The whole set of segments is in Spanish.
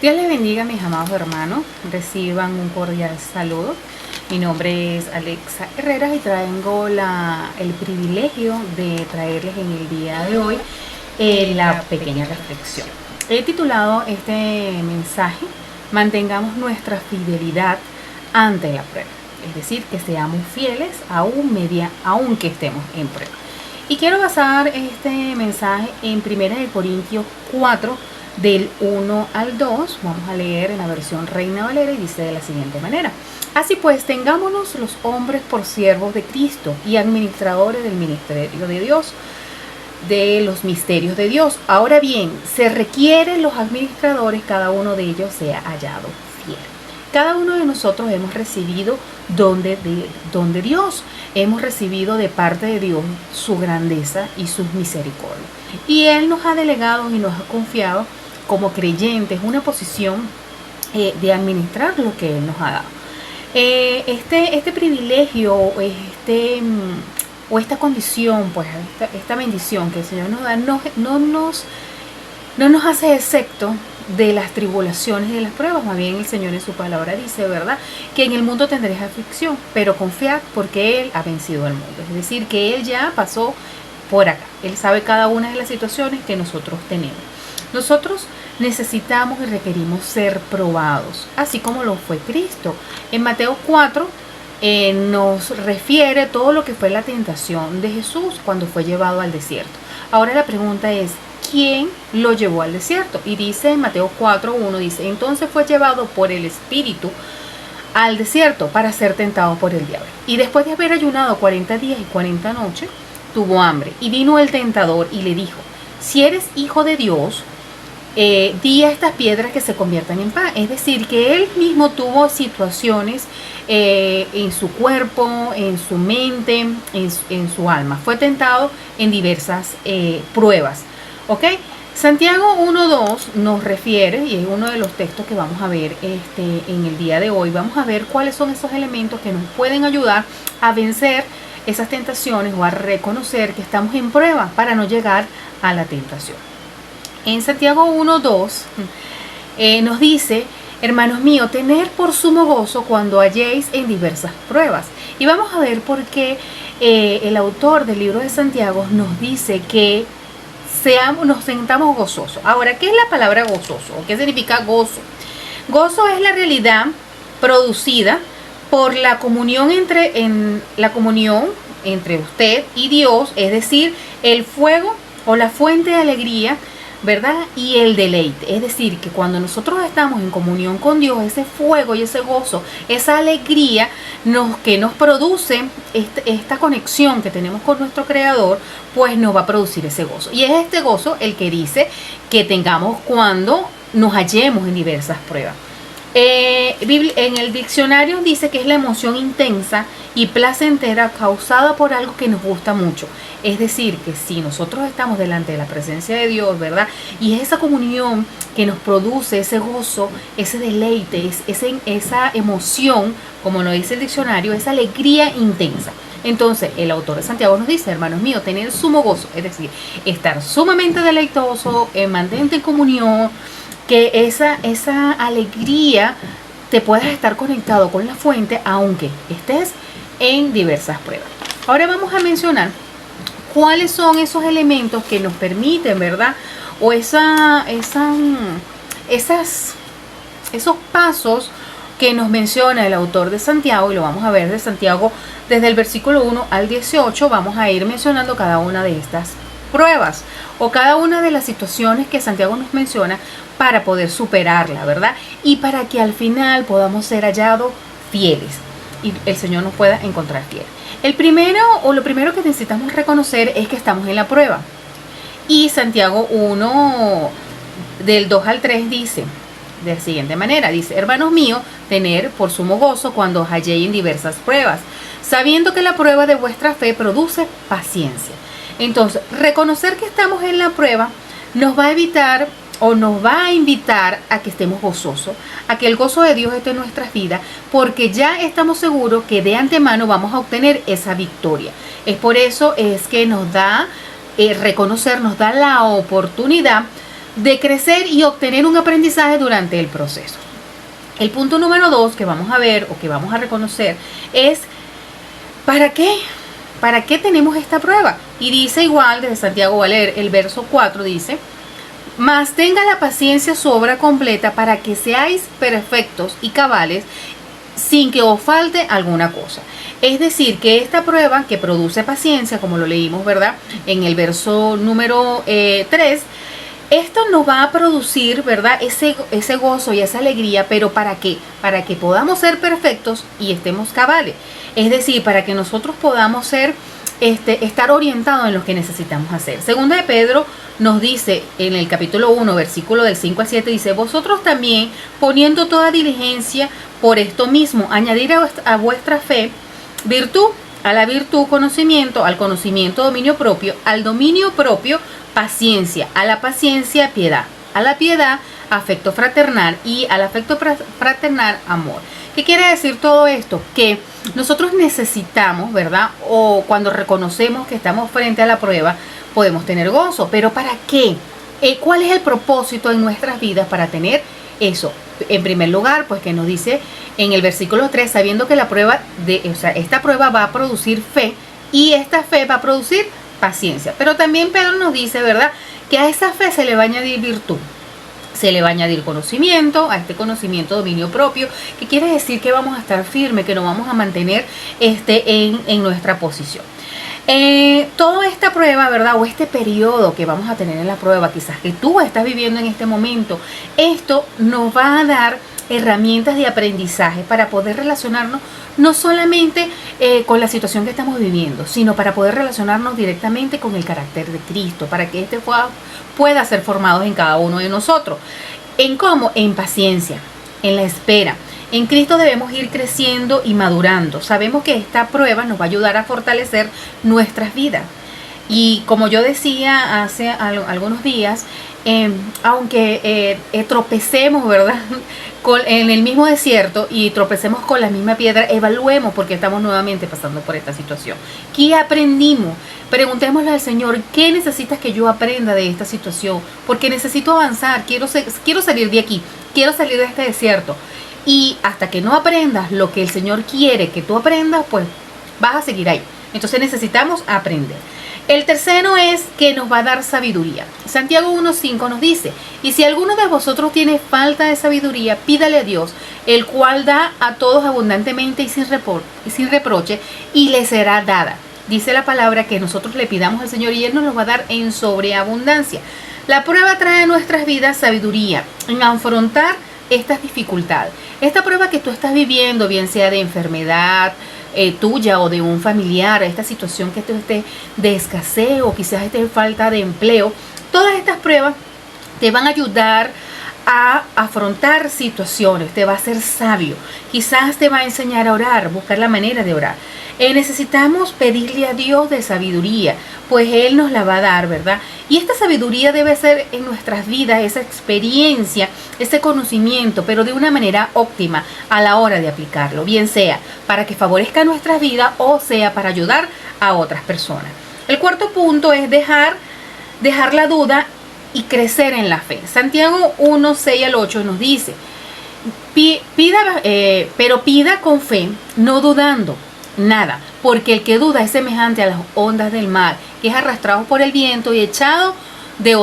Dios les bendiga, mis amados hermanos. Reciban un cordial saludo. Mi nombre es Alexa Herrera y tengo el privilegio de traerles en el día de hoy la pequeña reflexión. He titulado este mensaje: mantengamos nuestra fidelidad ante la prueba. Es decir, que seamos fieles aunque estemos en prueba. Y quiero basar este mensaje en 1 Corintios 4, del 1 al 2. Vamos a leer en la versión Reina Valera y dice de la siguiente manera: así pues, tengámonos los hombres por siervos de Cristo y administradores del ministerio de Dios, de los misterios de Dios. Ahora bien, se requieren los administradores, cada uno de ellos sea hallado fiel. Cada uno de nosotros hemos recibido don de Dios, hemos recibido de parte de Dios su grandeza y sus misericordias. Y Él nos ha delegado y nos ha confiado como creyentes una posición de administrar lo que Él nos ha dado. Este privilegio o esta condición, pues esta bendición que el Señor nos da, no nos hace excepto de las tribulaciones y de las pruebas. Más bien el Señor en su palabra dice, ¿verdad?, que en el mundo tendréis aflicción, pero confiad porque Él ha vencido al mundo. Es decir, que Él ya pasó por acá. Él sabe cada una de las situaciones que nosotros tenemos. Nosotros necesitamos y requerimos ser probados, así como lo fue Cristo. En Mateo 4 nos refiere todo lo que fue la tentación de Jesús cuando fue llevado al desierto. Ahora la pregunta es: ¿quién lo llevó al desierto? Y dice en Mateo 4:1, dice: entonces fue llevado por el Espíritu al desierto para ser tentado por el diablo. Y después de haber ayunado 40 días y 40 noches, tuvo hambre. Y vino el tentador y le dijo: si eres hijo de Dios, di a estas piedras que se conviertan en pan. Es decir, que él mismo tuvo situaciones en su cuerpo, en su mente, en su alma. Fue tentado en diversas pruebas. ¿Ok? Santiago 1:2 nos refiere, y es uno de los textos que vamos a ver en el día de hoy. Vamos a ver cuáles son esos elementos que nos pueden ayudar a vencer esas tentaciones o a reconocer que estamos en prueba para no llegar a la tentación. En Santiago 1:2 nos dice: hermanos míos, tened por sumo gozo cuando halléis en diversas pruebas. Y vamos a ver por qué el autor del libro de Santiago nos dice que nos sentamos gozosos. Ahora, ¿qué es la palabra gozoso? ¿Qué significa gozo? Gozo es la realidad producida por la comunión entre usted y Dios, es decir, el fuego o la fuente de alegría, ¿verdad? Y el deleite. Es decir, que cuando nosotros estamos en comunión con Dios, ese fuego y ese gozo, esa alegría que nos produce esta conexión que tenemos con nuestro Creador, pues nos va a producir ese gozo. Y es este gozo el que dice que tengamos cuando nos hallemos en diversas pruebas. En el diccionario dice que es la emoción intensa y placentera causada por algo que nos gusta mucho. Es decir, que si nosotros estamos delante de la presencia de Dios, ¿verdad?, y es esa comunión que nos produce ese gozo, ese deleite, esa emoción, como nos dice el diccionario, esa alegría intensa. Entonces, el autor de Santiago nos dice: hermanos míos, tener sumo gozo, es decir, estar sumamente deleitoso, mantente en comunión, que esa alegría te puedas estar conectado con la fuente aunque estés en diversas pruebas. Ahora vamos a mencionar cuáles son esos elementos que nos permiten, ¿verdad?, o esos pasos que nos menciona el autor de Santiago, y lo vamos a ver de Santiago desde el versículo 1 al 18. Vamos a ir mencionando cada una de estas pruebas o cada una de las situaciones que Santiago nos menciona para poder superarla, ¿verdad? Y para que al final podamos ser hallados fieles y el Señor nos pueda encontrar fieles. Lo primero que necesitamos reconocer es que estamos en la prueba. Y Santiago 1, del 2 al 3 dice de la siguiente manera: dice: hermanos míos, tener por sumo gozo cuando os halléis en diversas pruebas, sabiendo que la prueba de vuestra fe produce paciencia. Entonces, reconocer que estamos en la prueba nos va a evitar o nos va a invitar a que estemos gozosos, a que el gozo de Dios esté en nuestras vidas, porque ya estamos seguros que de antemano vamos a obtener esa victoria. Es por eso es que nos da reconocer, nos da la oportunidad de crecer y obtener un aprendizaje durante el proceso. El punto número 2 que vamos a ver o que vamos a reconocer es ¿para qué? ¿Para qué tenemos esta prueba? Y dice igual, desde Santiago voy a leer el verso 4, dice: mas tenga la paciencia su obra completa para que seáis perfectos y cabales sin que os falte alguna cosa. Es decir, que esta prueba que produce paciencia, como lo leímos, ¿verdad? En el verso número 3, esto nos va a producir, ¿verdad? Ese gozo y esa alegría, pero ¿para qué? Para que podamos ser perfectos y estemos cabales. Es decir, para que nosotros podamos estar orientados en lo que necesitamos hacer. Segunda de Pedro nos dice en el capítulo 1, versículo del 5 al 7, dice: vosotros también, poniendo toda diligencia por esto mismo, añadir a vuestra fe virtud, a la virtud conocimiento, al conocimiento dominio propio, al dominio propio paciencia, a la paciencia piedad, a la piedad afecto fraternal y al afecto fraternal amor. ¿Qué quiere decir todo esto? Que nosotros necesitamos, ¿verdad? O cuando reconocemos que estamos frente a la prueba, podemos tener gozo. ¿Pero para qué? ¿Cuál es el propósito en nuestras vidas para tener eso? En primer lugar, pues que nos dice en el versículo 3, sabiendo que esta prueba va a producir fe y esta fe va a producir paciencia. Pero también Pedro nos dice, ¿verdad?, que a esa fe se le va a añadir virtud. Se le va a añadir conocimiento, a este conocimiento dominio propio, que quiere decir que vamos a estar firmes, que nos vamos a mantener en nuestra posición. Toda esta prueba, ¿verdad? O este periodo que vamos a tener en la prueba, quizás que tú estás viviendo en este momento, esto nos va a dar herramientas de aprendizaje para poder relacionarnos no solamente con la situación que estamos viviendo, sino para poder relacionarnos directamente con el carácter de Cristo, para que pueda ser formado en cada uno de nosotros. ¿En cómo? En paciencia, en la espera. En Cristo debemos ir creciendo y madurando. Sabemos que esta prueba nos va a ayudar a fortalecer nuestras vidas. Y como yo decía hace algunos días, aunque tropecemos, ¿verdad?, en el mismo desierto y tropecemos con la misma piedra, evaluemos porque estamos nuevamente pasando por esta situación. ¿Qué aprendimos? Preguntémosle al Señor: ¿qué necesitas que yo aprenda de esta situación? Porque necesito avanzar, quiero salir de aquí, quiero salir de este desierto. Y hasta que no aprendas lo que el Señor quiere que tú aprendas, pues vas a seguir ahí. Entonces necesitamos aprender. El tercero es que nos va a dar sabiduría. Santiago 1:5 nos dice: y si alguno de vosotros tiene falta de sabiduría, pídale a Dios, el cual da a todos abundantemente y sin reproche, y le será dada. Dice la palabra que nosotros le pidamos al Señor y Él nos lo va a dar en sobreabundancia. La prueba trae a nuestras vidas sabiduría en afrontar estas dificultades. Esta prueba que tú estás viviendo, bien sea de enfermedad tuya o de un familiar, esta situación que tú estés de escasez o quizás estés en falta de empleo, todas estas pruebas te van a ayudar a afrontar situaciones, te va a hacer sabio, quizás te va a enseñar a orar, buscar la manera de orar. Necesitamos pedirle a Dios de sabiduría, pues Él nos la va a dar, ¿verdad? Y esta sabiduría debe ser en nuestras vidas, esa experiencia, ese conocimiento, pero de una manera óptima a la hora de aplicarlo, bien sea para que favorezca nuestras vidas o sea para ayudar a otras personas. El cuarto punto es dejar la duda y crecer en la fe. Santiago 1:6-8 nos dice: pero pida con fe, no dudando nada, porque el que duda es semejante a las ondas del mar, que es arrastrado por el viento y echado de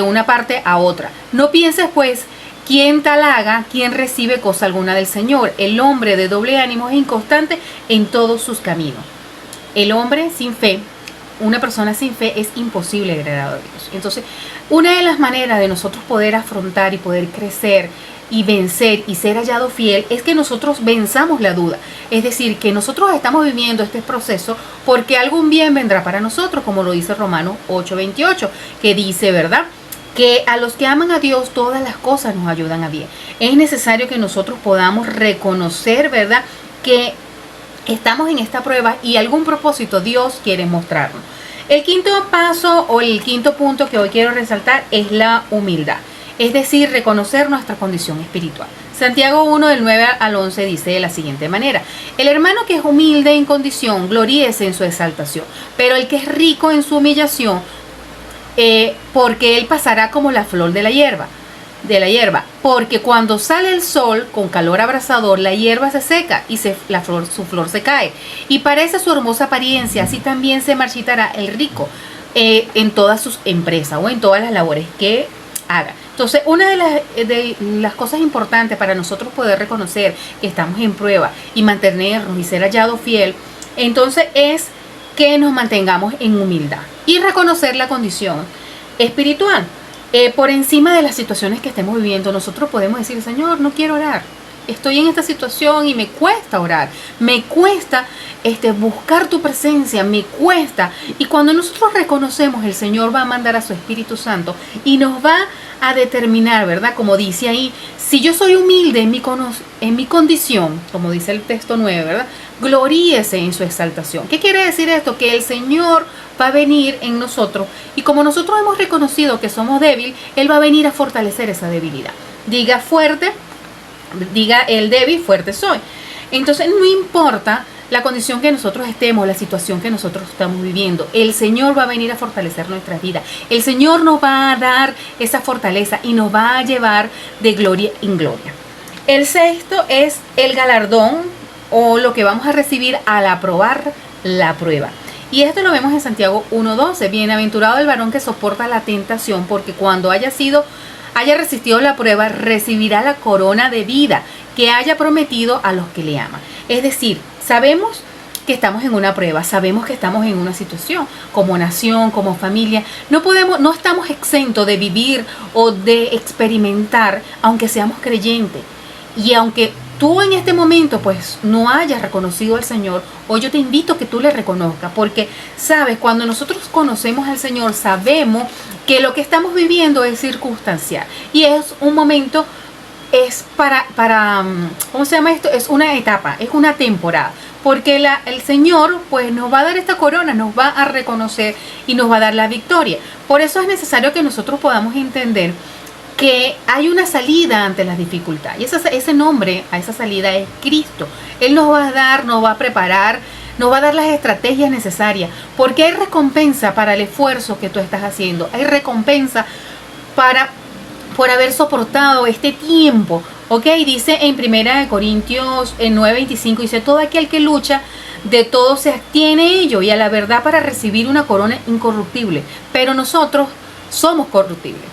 una parte a otra. No pienses pues quién tal haga, quién recibe cosa alguna del Señor. El hombre de doble ánimo es inconstante en todos sus caminos. El hombre sin fe, una persona sin fe, es imposible agradar a Dios. Entonces, una de las maneras de nosotros poder afrontar y poder crecer y vencer y ser hallado fiel es que nosotros venzamos la duda. Es decir, que nosotros estamos viviendo este proceso porque algún bien vendrá para nosotros, como lo dice Romanos 8:28, que dice, ¿verdad?, que a los que aman a Dios todas las cosas nos ayudan a bien. Es necesario que nosotros podamos reconocer, ¿verdad?, que estamos en esta prueba y algún propósito Dios quiere mostrarnos. El quinto paso o el quinto punto que hoy quiero resaltar es la humildad. Es decir, reconocer nuestra condición espiritual. Santiago 1:9-11 dice de la siguiente manera: el hermano que es humilde en condición, gloríese en su exaltación, pero el que es rico en su humillación, porque él pasará como la flor de la hierba, porque cuando sale el sol con calor abrasador, la hierba se seca y su flor se cae, y parece su hermosa apariencia, así también se marchitará el rico en todas sus empresas o en todas las labores que haga. Entonces, una de las cosas importantes para nosotros poder reconocer que estamos en prueba y mantenernos y ser hallados fiel, entonces es que nos mantengamos en humildad y reconocer la condición espiritual. Por encima de las situaciones que estemos viviendo, nosotros podemos decir: Señor, no quiero orar, estoy en esta situación y me cuesta orar, me cuesta buscar tu presencia, me cuesta. Y cuando nosotros reconocemos, el Señor va a mandar a su Espíritu Santo y nos va a determinar, ¿verdad? Como dice ahí, si yo soy humilde en mi condición, como dice el texto 9, ¿verdad? Gloríese en su exaltación. ¿Qué quiere decir esto? Que el Señor va a venir en nosotros, y como nosotros hemos reconocido que somos débiles, Él va a venir a fortalecer esa debilidad. Diga el débil, fuerte soy. Entonces, no importa la condición que nosotros estemos, la situación que nosotros estamos viviendo, el Señor va a venir a fortalecer nuestras vidas. El Señor nos va a dar esa fortaleza y nos va a llevar de gloria en gloria. El sexto es el galardón, o lo que vamos a recibir al aprobar la prueba. Y esto lo vemos en Santiago 1:12. Bienaventurado el varón que soporta la tentación, porque cuando haya resistido la prueba, recibirá la corona de vida que haya prometido a los que le aman. Es decir, sabemos que estamos en una prueba, sabemos que estamos en una situación, como nación, como familia, no estamos exentos de vivir o de experimentar, aunque seamos creyentes. Y aunque tú en este momento pues no hayas reconocido al Señor, hoy yo te invito a que tú le reconozcas, porque sabes, cuando nosotros conocemos al Señor, sabemos que lo que estamos viviendo es circunstancial y es un momento, es para ¿cómo se llama esto? Es una etapa, es una temporada, porque el Señor pues nos va a dar esta corona, nos va a reconocer y nos va a dar la victoria. Por eso es necesario que nosotros podamos entender que hay una salida ante las dificultades, y ese nombre a esa salida es Cristo. Él nos va a dar, nos va a preparar, nos va a dar las estrategias necesarias, porque hay recompensa para el esfuerzo que tú estás haciendo, hay recompensa por haber soportado este tiempo, ¿ok? Dice en 1 Corintios 9:25, dice: todo aquel que lucha, de todo se abstiene ello, y a la verdad para recibir una corona incorruptible, pero nosotros somos corruptibles.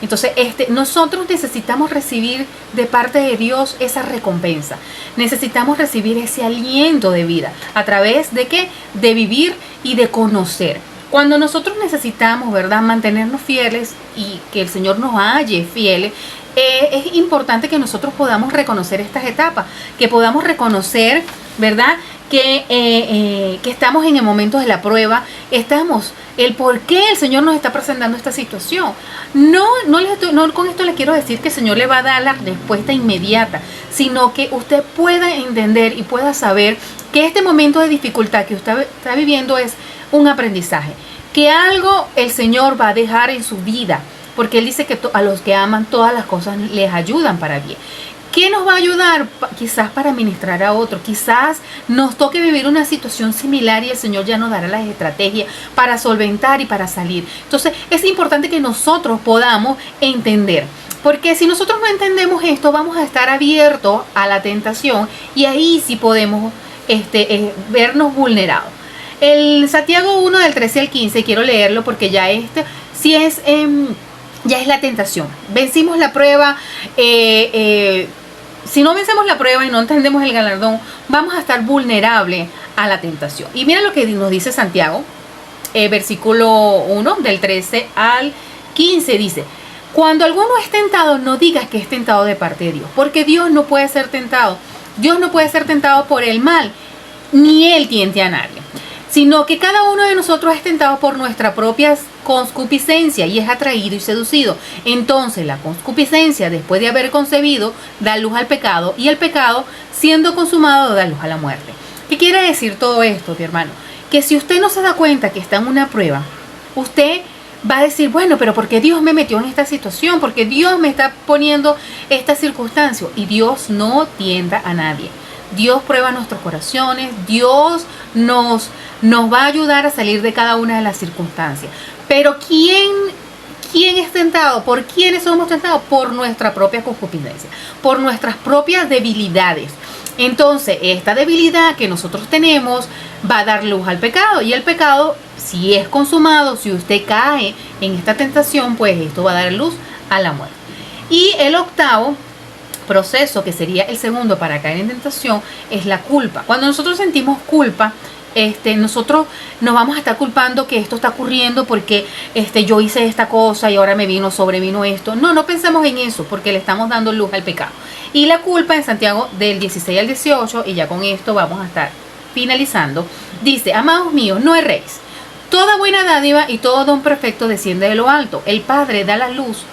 Entonces, nosotros necesitamos recibir de parte de Dios esa recompensa. Necesitamos recibir ese aliento de vida. ¿A través de qué? De vivir y de conocer. Cuando nosotros necesitamos, ¿verdad?, mantenernos fieles y que el Señor nos halle fieles, es importante que nosotros podamos reconocer estas etapas, que podamos reconocer, ¿verdad?, que estamos en el momento de la prueba, el por qué el Señor nos está presentando esta situación. No con esto le quiero decir que el Señor le va a dar la respuesta inmediata, sino que usted pueda entender y pueda saber que este momento de dificultad que usted está viviendo es un aprendizaje, que algo el Señor va a dejar en su vida, porque Él dice que a los que aman todas las cosas les ayudan para bien. ¿Qué nos va a ayudar? Quizás para ministrar a otro, quizás nos toque vivir una situación similar y el Señor ya nos dará las estrategias para solventar y para salir. Entonces es importante que nosotros podamos entender, porque si nosotros no entendemos esto, vamos a estar abiertos a la tentación y ahí sí podemos vernos vulnerados. El Santiago 1 del 13 al 15, quiero leerlo porque ya sí es... ya es la tentación. Vencimos la prueba. Si no vencemos la prueba y no entendemos el galardón, vamos a estar vulnerables a la tentación. Y mira lo que nos dice Santiago, versículo 1 del 13 al 15, dice: cuando alguno es tentado, no digas que es tentado de parte de Dios, porque Dios no puede ser tentado. Dios no puede ser tentado por el mal, ni Él tiente a nadie, sino que cada uno de nosotros es tentado por nuestra propia concupiscencia y es atraído y seducido. Entonces la concupiscencia, después de haber concebido, da luz al pecado, y el pecado, siendo consumado, da luz a la muerte. ¿Qué quiere decir todo esto, mi hermano? Que si usted no se da cuenta que está en una prueba, usted va a decir: bueno, pero ¿por qué Dios me metió en esta situación? ¿Por qué Dios me está poniendo esta circunstancia? Y Dios no tienta a nadie. Dios prueba nuestros corazones, Dios nos va a ayudar a salir de cada una de las circunstancias. Pero ¿quién es tentado? ¿Por quiénes somos tentados? Por nuestra propia concupiscencia, por nuestras propias debilidades. Entonces, esta debilidad que nosotros tenemos va a dar luz al pecado. Y el pecado, si es consumado, si usted cae en esta tentación, pues esto va a dar luz a la muerte. Y el octavo proceso, que sería el segundo para caer en tentación, es la culpa. Cuando nosotros sentimos culpa, nosotros nos vamos a estar culpando que esto está ocurriendo porque yo hice esta cosa y ahora sobrevino esto. No pensemos en eso, porque le estamos dando luz al pecado. Y la culpa en Santiago del 16 al 18, y ya con esto vamos a estar finalizando, dice: amados míos, no erréis. Toda buena dádiva y todo don perfecto desciende de lo alto. El Padre da la luz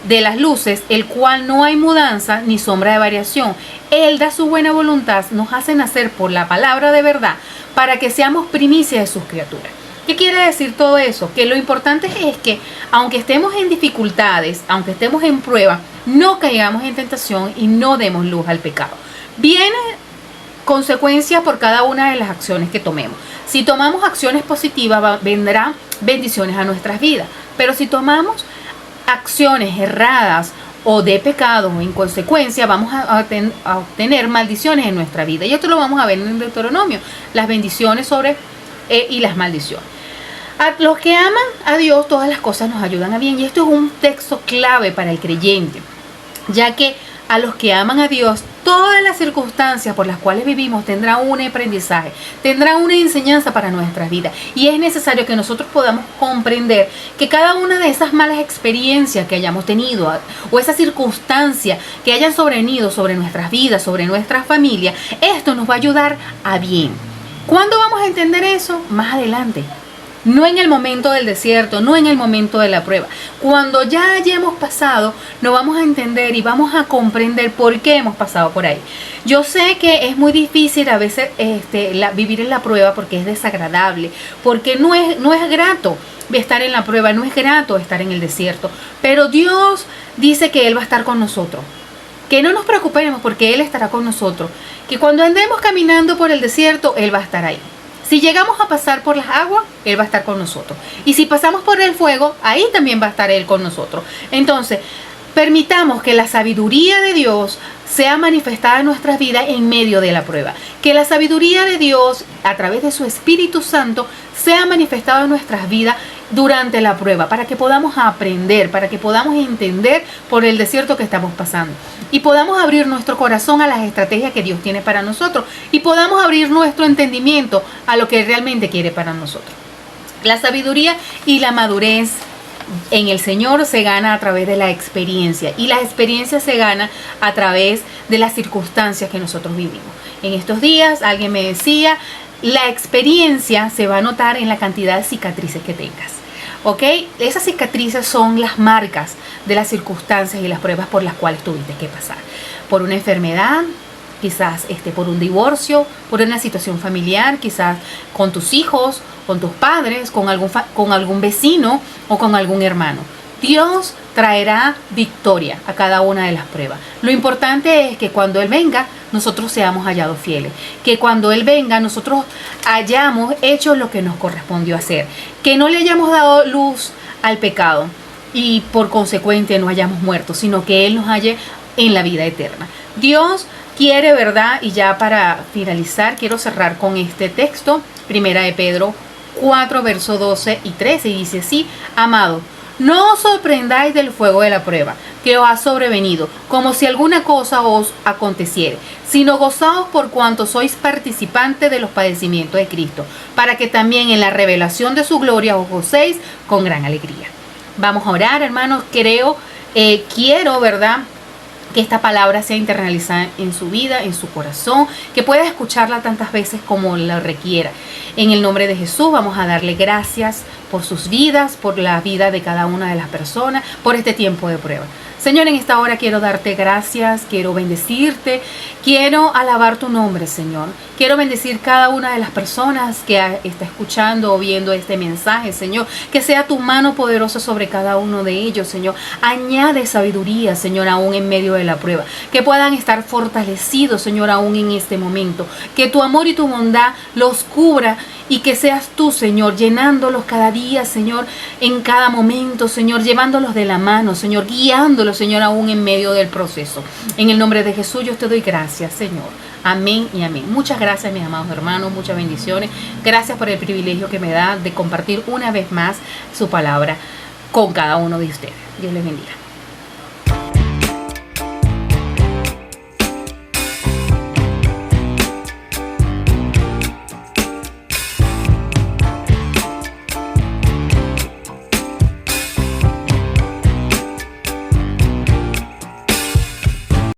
de las luces, el cual no hay mudanza ni sombra de variación. Él da su buena voluntad, nos hace nacer por la palabra de verdad, para que seamos primicias de sus criaturas. ¿Qué quiere decir todo eso? Que lo importante es que, aunque estemos en dificultades, aunque estemos en prueba, no caigamos en tentación y no demos luz al pecado. Viene consecuencias por cada una de las acciones que tomemos. Si tomamos acciones positivas, vendrán bendiciones a nuestras vidas. Pero si tomamos acciones erradas o de pecado, en consecuencia vamos a obtener maldiciones en nuestra vida. Y esto lo vamos a ver en el Deuteronomio, las bendiciones y las maldiciones. A los que aman a Dios, todas las cosas nos ayudan a bien. Y esto es un texto clave para el creyente, ya que a los que aman a Dios, todas las circunstancias por las cuales vivimos tendrán un aprendizaje, tendrán una enseñanza para nuestras vidas. Y es necesario que nosotros podamos comprender que cada una de esas malas experiencias que hayamos tenido o esas circunstancias que hayan sobrevenido sobre nuestras vidas, sobre nuestra familia, esto nos va a ayudar a bien. ¿Cuándo vamos a entender eso? Más adelante. No en el momento del desierto, no en el momento de la prueba. Cuando ya hayamos pasado, nos vamos a entender y vamos a comprender por qué hemos pasado por ahí. Yo sé que es muy difícil a veces vivir en la prueba, porque es desagradable, porque no es grato estar en la prueba, no es grato estar en el desierto. Pero Dios dice que Él va a estar con nosotros. Que no nos preocupemos, porque Él estará con nosotros. Que cuando andemos caminando por el desierto, Él va a estar ahí. Si llegamos a pasar por las aguas, Él va a estar con nosotros. Y si pasamos por el fuego, ahí también va a estar Él con nosotros. Entonces, permitamos que la sabiduría de Dios sea manifestada en nuestras vidas en medio de la prueba. Que la sabiduría de Dios, a través de su Espíritu Santo, sea manifestada en nuestras vidas durante la prueba, para que podamos aprender, para que podamos entender por el desierto que estamos pasando y podamos abrir nuestro corazón a las estrategias que Dios tiene para nosotros y podamos abrir nuestro entendimiento a lo que realmente quiere para nosotros. La sabiduría y la madurez en el Señor se gana a través de la experiencia, y la experiencia se gana a través de las circunstancias que nosotros vivimos. En estos días alguien me decía: la experiencia se va a notar en la cantidad de cicatrices que tengas. ¿Ok? Esas cicatrices son las marcas de las circunstancias y las pruebas por las cuales tuviste que pasar. Por una enfermedad, quizás por un divorcio, por una situación familiar, quizás con tus hijos, con tus padres, con algún vecino o con algún hermano. Dios traerá victoria a cada una de las pruebas. Lo importante es que cuando Él venga, nosotros seamos hallados fieles. Que cuando Él venga, nosotros hayamos hecho lo que nos correspondió hacer. Que no le hayamos dado luz al pecado y por consecuente no hayamos muerto, sino que Él nos halle en la vida eterna. Dios quiere, ¿verdad? Y ya para finalizar, quiero cerrar con este texto, Primera de Pedro 4, versos 12 y 13, y dice así: amado, no os sorprendáis del fuego de la prueba que os ha sobrevenido, como si alguna cosa os aconteciere, sino gozaos por cuanto sois participantes de los padecimientos de Cristo, para que también en la revelación de su gloria os gocéis con gran alegría. Vamos a orar, hermanos. Quiero, ¿verdad?, que esta palabra sea internalizada en su vida, en su corazón, que pueda escucharla tantas veces como la requiera. En el nombre de Jesús vamos a darle gracias por sus vidas, por la vida de cada una de las personas, por este tiempo de prueba. Señor, en esta hora quiero darte gracias, quiero bendecirte, quiero alabar tu nombre, Señor. Quiero bendecir cada una de las personas que está escuchando o viendo este mensaje, Señor. Que sea tu mano poderosa sobre cada uno de ellos, Señor. Añade sabiduría, Señor, aún en medio de la prueba. Que puedan estar fortalecidos, Señor, aún en este momento. Que tu amor y tu bondad los cubra y que seas tú, Señor, llenándolos cada día, Señor, en cada momento, Señor, llevándolos de la mano, Señor, guiándolos, Señor, aún en medio del proceso. En el nombre de Jesús yo te doy gracias, Señor. Amén y amén. Muchas gracias, mis amados hermanos, muchas bendiciones. Gracias por el privilegio que me da de compartir una vez más su palabra con cada uno de ustedes. Dios les bendiga.